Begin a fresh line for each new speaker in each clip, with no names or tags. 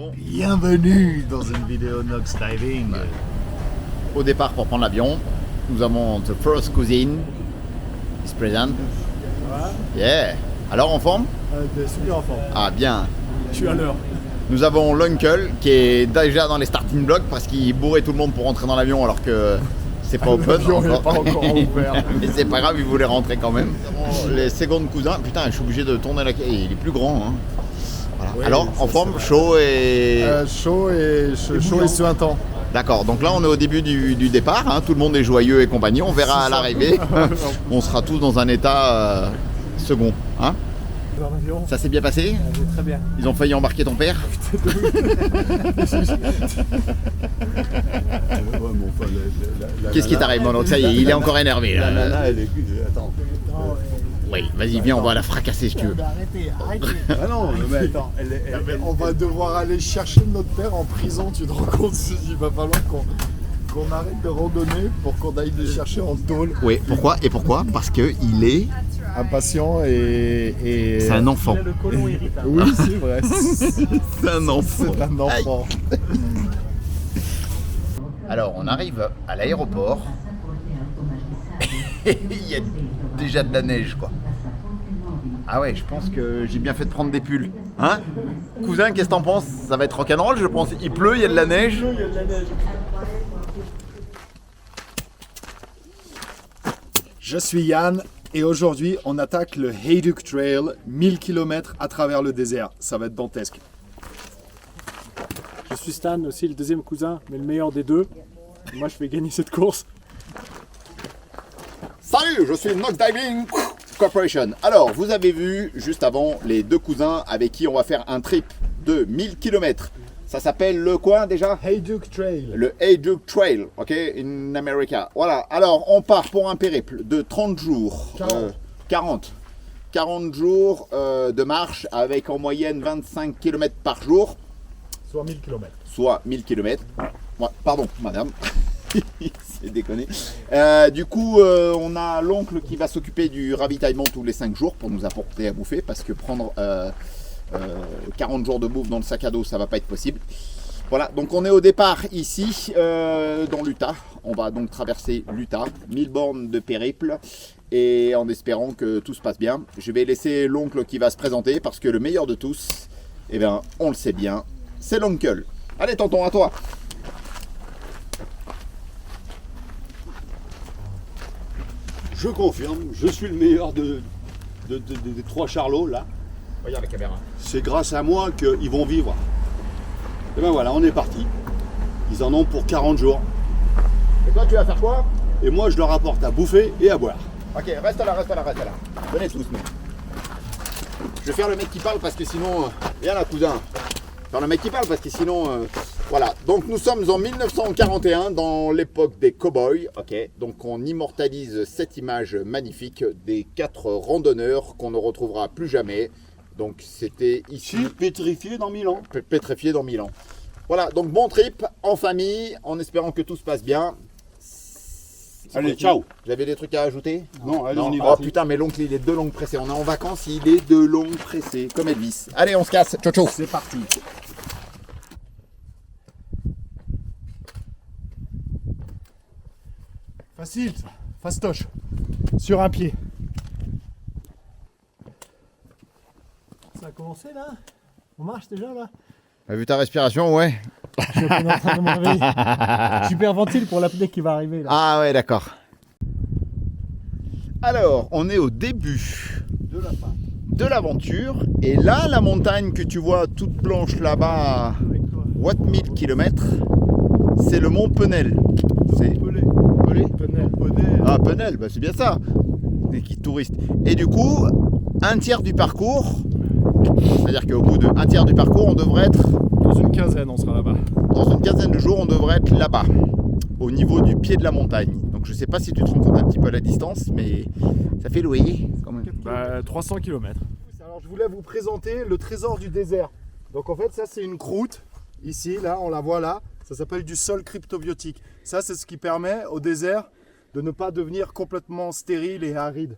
Bon.
Bienvenue dans une vidéo Nox Diving.
Au départ, pour prendre l'avion, nous avons the first cousin is present. Yeah. Alors, en forme?
Super en forme.
Ah, bien.
Je suis à l'heure.
Nous avons l'uncle qui est déjà dans les starting blocks parce qu'il bourrait tout le monde pour rentrer dans l'avion alors que c'est pas open.
L'avion n'est pas encore ouvert.
Mais c'est pas grave, il voulait rentrer quand même. Les secondes cousins, putain, je suis obligé de tourner la... Il est plus grand, hein. Voilà.
Oui,
alors, en forme, chaud et...
chaud et suintant.
D'accord, donc là on est au début du départ, hein. Tout le monde est joyeux et compagnie, on verra à l'arrivée. On sera tous dans un état second. Hein. Ça s'est bien passé?
Très bien.
Ils ont failli embarquer ton père? Qu'est-ce qui t'arrive, mon oncle? Ça y est, il est encore énervé là.
La nana, elle est... Attends.
Oui, vas-y, viens, on va la fracasser si tu veux.
Arrêtez.
Ah non, mais attends, on va devoir aller chercher notre père en prison, tu te rends compte? Il va falloir qu'on arrête de randonner pour qu'on aille le chercher en tôle.
Oui, pourquoi? Et pourquoi? Parce qu'il est...
Impatient et...
C'est un enfant.
Le colon irritable.
Oui, c'est vrai.
C'est un enfant.
C'est un enfant.
Alors, on arrive à l'aéroport. Il y a déjà de la neige, quoi. Ah ouais, je pense que j'ai bien fait de prendre des pulls. Hein? Cousin, qu'est-ce que t'en penses? Ça va être rock'n'roll, je pense. Il pleut, il y a de la neige.
Je suis Yann et aujourd'hui on attaque le Hayduke Trail, 1000 km à travers le désert. Ça va être dantesque.
Je suis Stan, aussi le deuxième cousin, mais le meilleur des deux. Moi, je vais gagner cette course.
Salut, je suis Nox Diving Corporation. Alors, vous avez vu juste avant les deux cousins avec qui on va faire un trip de 1000 km. Ça s'appelle le quoi déjà?
Hayduke Trail.
Le Hayduke Trail, ok, in America. Voilà, alors on part pour un périple de 30 jours. 40 jours de marche avec en moyenne 25 km par jour.
Soit 1000 km.
Soit 1000 km. Ouais, pardon, madame. C'est déconné. Du coup, on a l'oncle qui va s'occuper du ravitaillement tous les 5 jours pour nous apporter à bouffer parce que prendre 40 jours de bouffe dans le sac à dos, ça va pas être possible. Voilà, donc on est au départ ici dans l'Utah. On va donc traverser l'Utah, 1000 bornes de périple et en espérant que tout se passe bien. Je vais laisser l'oncle qui va se présenter parce que le meilleur de tous, eh bien, on le sait bien, c'est l'oncle. Allez, tonton, à toi.
Je confirme, je suis le meilleur des trois Charlots là.
Regarde la caméra.
C'est grâce à moi qu'ils vont vivre. Et ben voilà, on est parti. Ils en ont pour 40 jours.
Et toi, tu vas faire quoi?
Et moi, je leur apporte à bouffer et à boire.
Ok, reste là. Venez tous, nous. Je vais faire le mec qui parle parce que sinon... Viens là, cousin. Faire le mec qui parle parce que sinon... Voilà, donc nous sommes en 1941 dans l'époque des cow-boys. Ok, donc on immortalise cette image magnifique des 4 randonneurs qu'on ne retrouvera plus jamais. Donc c'était ici...
Pétrifié dans 1000 ans.
Pétrifié dans 1000 ans. Voilà, donc bon trip en famille, en espérant que tout se passe bien.
Allez, ciao.
J'avais des trucs à ajouter?
Non, allez,
Non.
on y va.
Oh putain, mais l'oncle il est de longue pressé. On est en vacances, il est de longue pressé, comme Elvis. Allez, on se casse. Ciao, ciao.
C'est parti. Facile, ça. Fastoche. Sur un pied.
Ça a commencé là? On marche déjà là?
T'as vu ta respiration, ouais.
Je suis à peine en train de me réveiller. J'hyperventile pour l'apnée qui va arriver là.
Ah ouais, d'accord. Alors, on est au début de l'aventure. Et là, la montagne que tu vois toute blanche là-bas, what 1000 km, c'est le mont Penel. C'est Penel. Ah, Penel, bah c'est bien ça. Des qui touristes. Et du coup, un tiers du parcours, c'est-à-dire qu'au bout d'un tiers du parcours, on devrait être...
Dans une quinzaine, on sera là-bas.
Dans une quinzaine de jours, on devrait être là-bas, au niveau du pied de la montagne. Donc je ne sais pas si tu te rends compte un petit peu la distance, mais ça fait loyer quand même.
300 km. Alors je voulais vous présenter le trésor du désert. Donc en fait ça c'est une croûte, ici, là, on la voit là. Ça s'appelle du sol cryptobiotique. Ça c'est ce qui permet au désert de ne pas devenir complètement stérile et aride.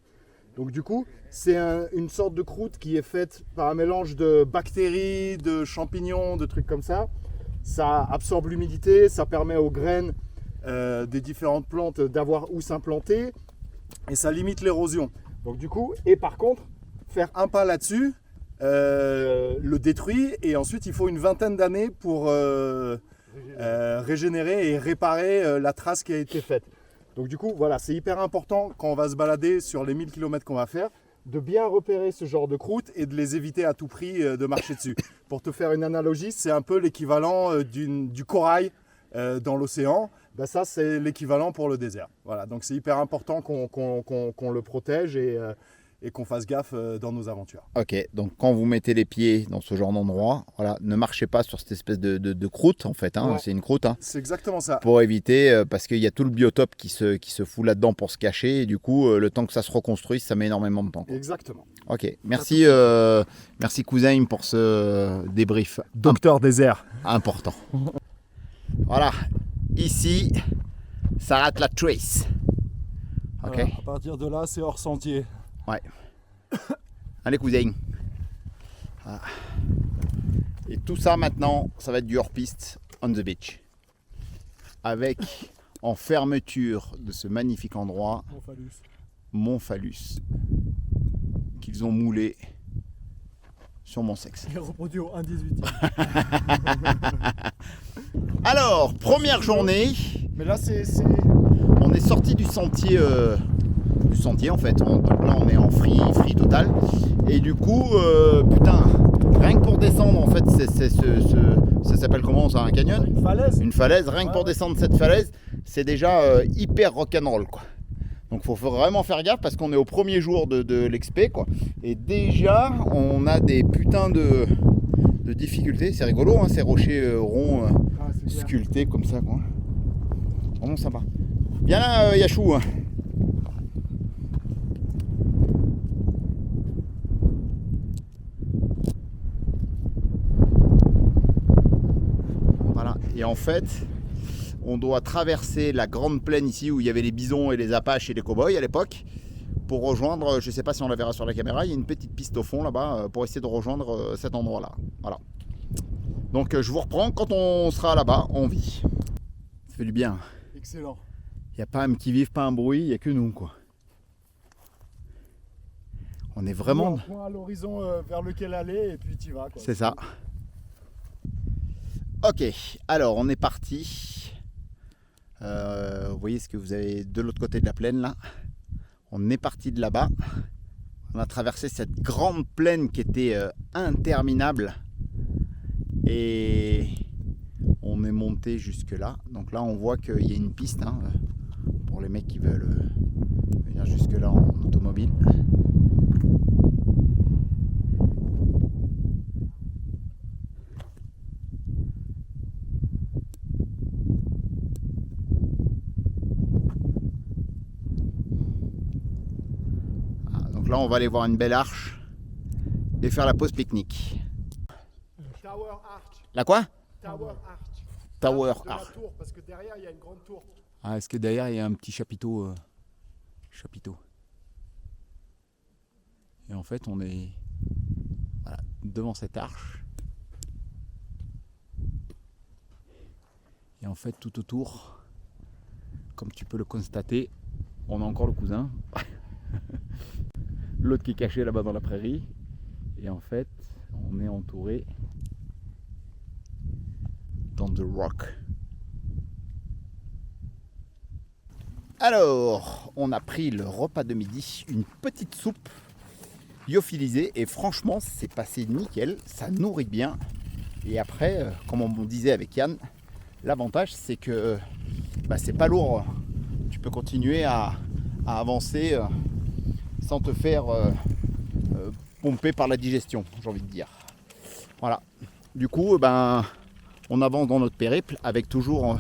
Donc du coup, c'est une sorte de croûte qui est faite par un mélange de bactéries, de champignons, de trucs comme ça. Ça absorbe l'humidité, ça permet aux graines des différentes plantes d'avoir où s'implanter et ça limite l'érosion. Donc du coup, et par contre, faire un pas là-dessus le détruit et ensuite il faut une vingtaine d'années pour régénérer et réparer la trace qui a été faite. Donc du coup, voilà, c'est hyper important quand on va se balader sur les 1000 km qu'on va faire, de bien repérer ce genre de croûte et de les éviter à tout prix de marcher dessus. Pour te faire une analogie, c'est un peu l'équivalent du corail dans l'océan. Ben ça, c'est l'équivalent pour le désert. Voilà, donc c'est hyper important qu'on le protège et qu'on fasse gaffe dans nos aventures.
Ok, donc quand vous mettez les pieds dans ce genre d'endroit, voilà, ne marchez pas sur cette espèce de croûte en fait, hein,
Ouais.
c'est une croûte. Hein,
C'est exactement ça.
pour éviter, parce qu'il y a tout le biotope qui se fout là-dedans pour se cacher, et du coup, le temps que ça se reconstruise, ça met énormément de temps. Quoi.
Exactement.
Ok, merci, merci cousin pour ce débrief
Docteur désert.
important. Voilà, ici, ça rate la trace. Ok,
Voilà, à partir de là, c'est hors sentier.
allez cousin. Voilà. Et tout ça maintenant, ça va être du hors-piste on the beach. Avec en fermeture de ce magnifique endroit,
Mon phallus.
mon phallus, qu'ils ont moulé sur mon sexe.
Il est reproduit au 1/18.
Alors, première journée,
Mais là, c'est
on est sorti du sentier en fait. Là, on est en free total. Et du coup, putain, rien que pour descendre, en fait, ça s'appelle comment ça, un canyon?
Une falaise.
Une falaise, rien que pour
Ouais.
descendre cette falaise, c'est déjà hyper rock'n'roll quoi. Donc faut vraiment faire gaffe parce qu'on est au premier jour de l'expé quoi. Et déjà on a des putains de difficultés. C'est rigolo hein, ces rochers ronds
Ah, c'est clair.
sculptés comme ça quoi. Vraiment sympa. Viens là Yachou. Hein. Voilà. Et en fait, on doit traverser la grande plaine ici où il y avait les bisons et les apaches et les cow-boys à l'époque pour rejoindre, je ne sais pas si on la verra sur la caméra, il y a une petite piste au fond là-bas pour essayer de rejoindre cet endroit-là. Voilà. Donc je vous reprends quand on sera là-bas, on vit. Ça fait du bien.
Excellent.
Il n'y a pas un petit vif, pas un bruit, il n'y a que nous quoi. On est vraiment...
Un point à l'horizon vers lequel aller et puis tu vas. Quoi.
C'est ça. Ok, alors on est parti. Vous voyez ce que vous avez de l'autre côté de la plaine là. On est parti de là-bas. On a traversé cette grande plaine qui était interminable. Et on est monté jusque là. Donc là on voit qu'il y a une piste hein, pour les mecs qui veulent venir jusque là en automobile. Donc là on va aller voir une belle arche et faire la pause pique-nique.
Tower Arch.
La quoi?
Tower Arch.
Tower
De la
Arch.
tour, parce que derrière il y a une grande tour.
Ah, est-ce que derrière il y a un petit chapiteau Et en fait on est voilà, devant cette arche. Et en fait tout autour, comme tu peux le constater, on a encore le cousin. L'autre qui est caché là-bas dans la prairie. Et en fait on est entouré dans The Rock. Alors, on a pris le repas de midi, une petite soupe lyophilisée et franchement, c'est passé nickel, ça nourrit bien. Et après, comme on disait avec Yann, l'avantage c'est que c'est pas lourd. Tu peux continuer à avancer sans te faire pomper par la digestion, j'ai envie de dire. Voilà. Du coup, on avance dans notre périple avec toujours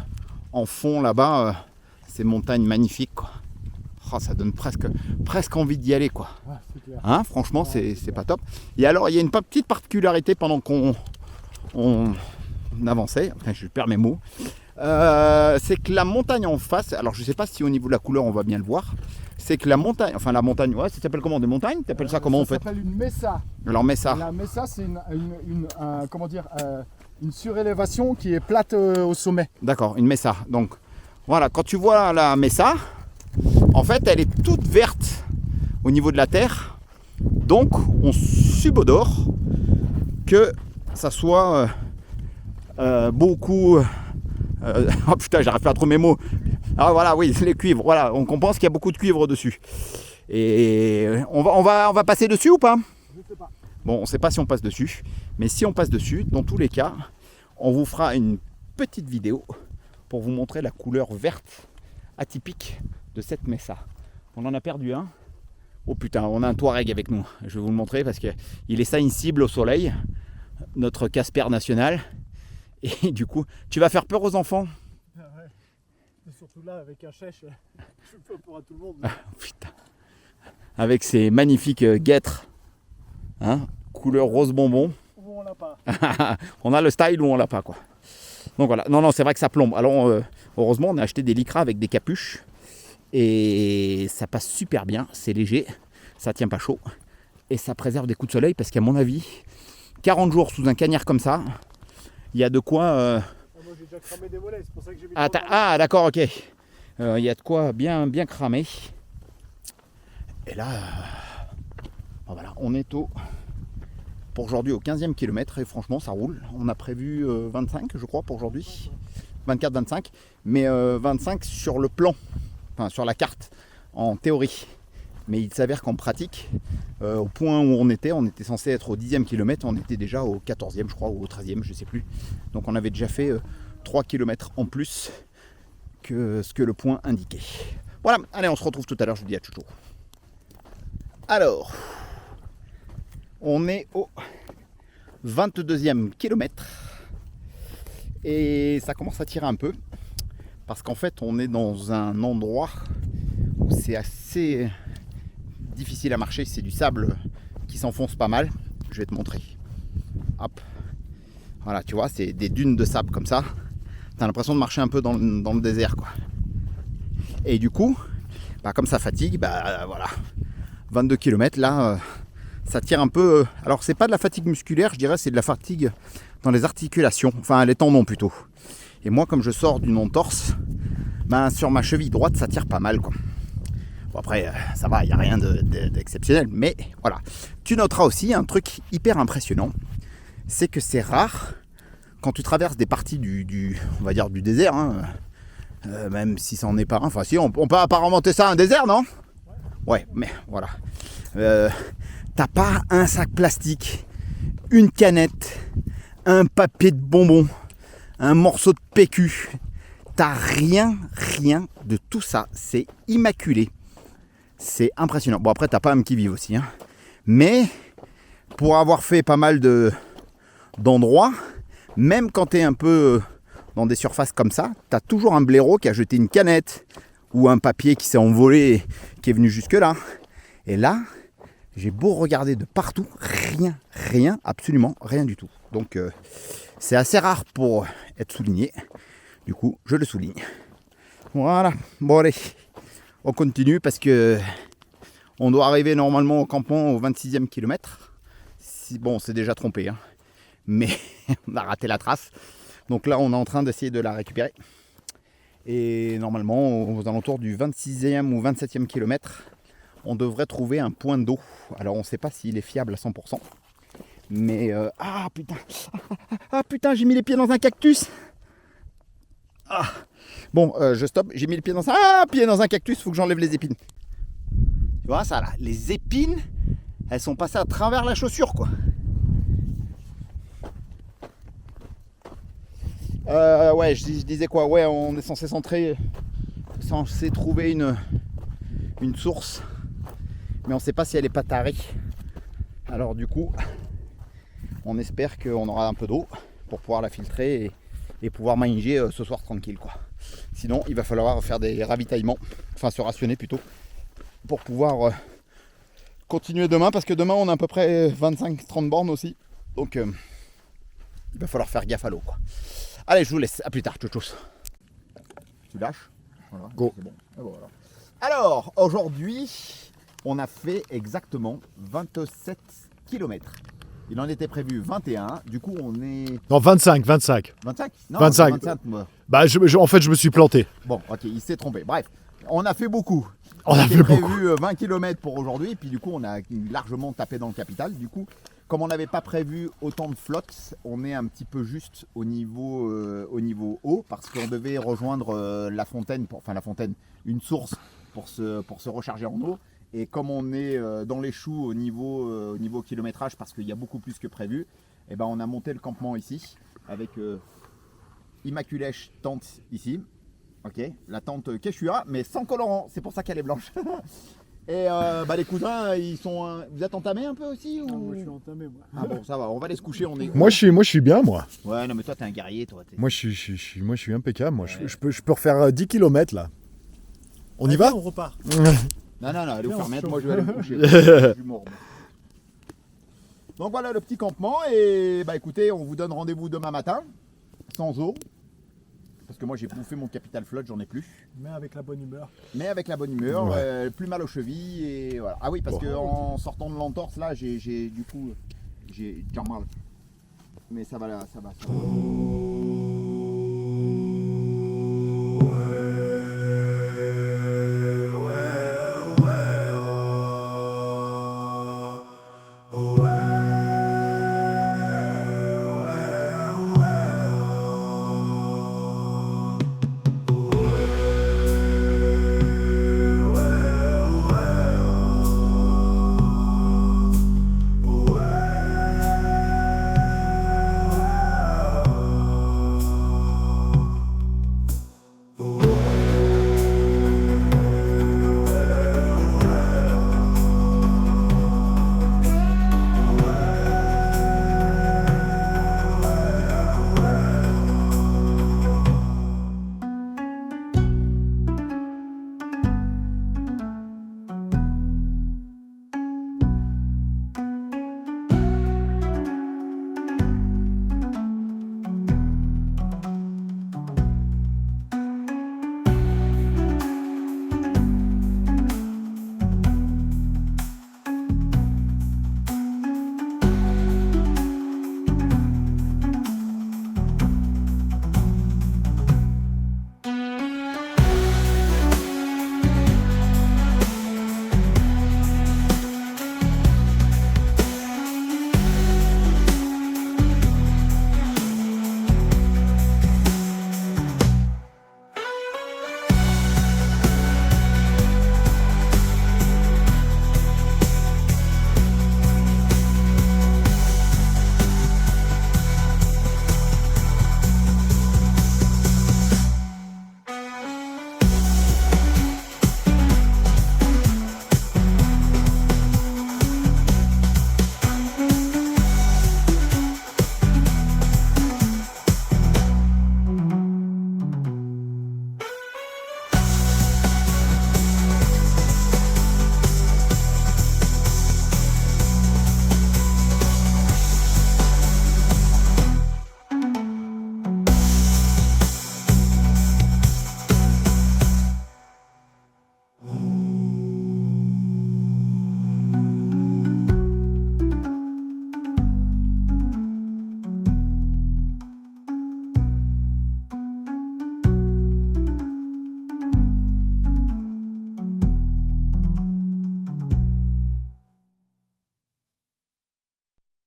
en fond là-bas ces montagnes magnifiques quoi. Oh, ça donne presque envie d'y aller quoi.
Ouais, c'est clair.
Hein, franchement c'est pas top. Et alors il y a une petite particularité pendant qu'on avançait, enfin je perds mes mots, C'est que la montagne en face, alors je sais pas si au niveau de la couleur on va bien le voir, c'est que la montagne, ouais, ça s'appelle comment, des montagnes? T'appelles ça comment en fait?
Ça s'appelle une mesa.
Alors Mesa.
La mesa, c'est une surélévation qui est plate au sommet.
D'accord, une Mesa. Donc voilà, quand tu vois la Mesa, en fait elle est toute verte au niveau de la terre. Donc on subodore que ça soit beaucoup... oh putain, j'arrive pas à trouver mes mots. Ah voilà, oui, les cuivres. Voilà, on pense qu'il y a beaucoup de cuivre dessus. Et on va passer dessus ou pas?
Je sais pas.
Bon, on ne sait pas si on passe dessus. Mais si on passe dessus, dans tous les cas, on vous fera une petite vidéo pour vous montrer la couleur verte atypique de cette Mesa. On en a perdu un. Oh putain, on a un Touareg avec nous. Je vais vous le montrer parce qu'il est sensible au soleil. Notre Casper national. Et du coup, tu vas faire peur aux enfants?
Ah ouais. Et surtout là, avec un chèche, je peux pour tout le monde.
Putain. Avec ces magnifiques guêtres. Hein, couleur rose bonbon.
On l'a pas.
On a le style ou on l'a pas, quoi. Donc voilà. Non, c'est vrai que ça plombe. Alors, heureusement, on a acheté des lycras avec des capuches. Et ça passe super bien. C'est léger. Ça tient pas chaud. Et ça préserve des coups de soleil parce qu'à mon avis, 40 jours sous un cagnard comme ça, il y a de quoi...
Moi j'ai déjà cramé des volets, c'est pour ça que j'ai mis
d'accord, ok. Il y a de quoi bien cramer. Et là, voilà, on est pour aujourd'hui au 15e kilomètre et franchement ça roule. On a prévu 25 je crois pour aujourd'hui. 24-25, mais 25 sur le plan, enfin sur la carte, en théorie. Mais il s'avère qu'en pratique, au point où on était censé être au 10e kilomètre, on était déjà au 14e je crois, ou au 13e, je sais plus. Donc on avait déjà fait 3 km en plus que ce que le point indiquait. Voilà, allez, on se retrouve tout à l'heure, je vous dis à tout. Alors, on est au 22e kilomètre et ça commence à tirer un peu parce qu'en fait on est dans un endroit où c'est assez difficile à marcher, c'est du sable qui s'enfonce pas mal. Je vais te montrer. Hop. Voilà, tu vois, c'est des dunes de sable comme ça. T'as l'impression de marcher un peu dans le désert, quoi. Et du coup, comme ça fatigue, voilà. 22 km là, ça tire un peu. Alors c'est pas de la fatigue musculaire, je dirais, c'est de la fatigue dans les articulations, enfin les tendons plutôt. Et moi, comme je sors d'une entorse, sur ma cheville droite, ça tire pas mal, quoi. Bon, après, ça va, il n'y a rien d'exceptionnel, mais voilà. Tu noteras aussi un truc hyper impressionnant, c'est que c'est rare quand tu traverses des parties on va dire du désert, hein, même si ça n'en est pas un. Enfin, si, on peut apparemment ça un désert, non? Ouais, mais voilà. T'as pas un sac plastique, une canette, un papier de bonbons, un morceau de PQ. T'as rien de tout ça. C'est immaculé. C'est impressionnant. Bon, après, t'as pas un qui vive aussi, hein. Mais pour avoir fait pas mal d'endroits, même quand tu es un peu dans des surfaces comme ça, tu as toujours un blaireau qui a jeté une canette ou un papier qui s'est envolé, qui est venu jusque là. Et là, j'ai beau regarder de partout, rien, absolument rien du tout. Donc c'est assez rare pour être souligné. Du coup, je le souligne. Voilà. Bon allez, on continue parce que on doit arriver normalement au campement au 26e kilomètre. Bon, c'est déjà trompé, hein. Mais on a raté la trace. Donc là, on est en train d'essayer de la récupérer. Et normalement, aux alentours du 26e ou 27e kilomètre, on devrait trouver un point d'eau. Alors, on ne sait pas s'il est fiable à 100%. Mais... ah putain, j'ai mis les pieds dans un cactus. Ah. Bon, je stoppe. J'ai mis les pieds dans un cactus. Il faut que j'enlève les épines. Tu vois ça là, les épines, elles sont passées à travers la chaussure, quoi. Ouais, je disais quoi? Ouais, on est censé trouver une source, mais on ne sait pas si elle est pas tarée. Alors du coup, on espère qu'on aura un peu d'eau pour pouvoir la filtrer et pouvoir manger ce soir tranquille, quoi. Sinon, il va falloir faire des ravitaillements, enfin se rationner plutôt, pour pouvoir continuer demain, parce que demain on a à peu près 25-30 bornes aussi. Donc il va falloir faire gaffe à l'eau, quoi. Allez, je vous laisse, à plus tard, tchou tchou. tu lâches. Voilà,
Go.
c'est bon. Et voilà. Alors, aujourd'hui, on a fait exactement 27 km. Il en était prévu 21. Du coup, on est.
Non, 25.
25 Non,
25.
25 moi.
Bah, en fait, je me suis planté.
Bon, ok, il s'est trompé. Bref, on a fait beaucoup.
On a
était
fait
prévu 20 km pour aujourd'hui. Et puis, du coup, on a largement tapé dans le capital. Du coup, comme on n'avait pas prévu autant de flottes, on est un petit peu juste au niveau haut parce qu'on devait rejoindre la fontaine, une source pour se recharger en eau. Et comme on est dans les choux au niveau kilométrage parce qu'il y a beaucoup plus que prévu, et ben on a monté le campement ici avec Immaculèche tente ici. Ok, la tente Quechua, mais sans colorant, c'est pour ça qu'elle est blanche. Et les cousins, ils sont. Vous êtes entamés un peu aussi ou...
Ah, moi, je suis entamé, moi.
Ah bon, ça va, on va aller se coucher. On est...
Moi, je suis bien, moi.
Ouais, non, mais toi, t'es un guerrier, toi.
Moi, je suis impeccable. Moi, je peux refaire 10 km là. On y va?
On repart.
Non, allez vous
Viens,
faire
on
mettre,
se
moi je vais aller me coucher. Je suis mort, moi. Donc voilà le petit campement et bah écoutez, on vous donne rendez-vous demain matin, sans eau. Parce que moi j'ai bouffé mon capital flotte, j'en ai plus.
Mais avec la bonne humeur.
Mais avec la bonne humeur,
Ouais.
plus mal aux chevilles et voilà. Ah oui, parce que en sortant de l'entorse là, j'ai mal. Mais ça va.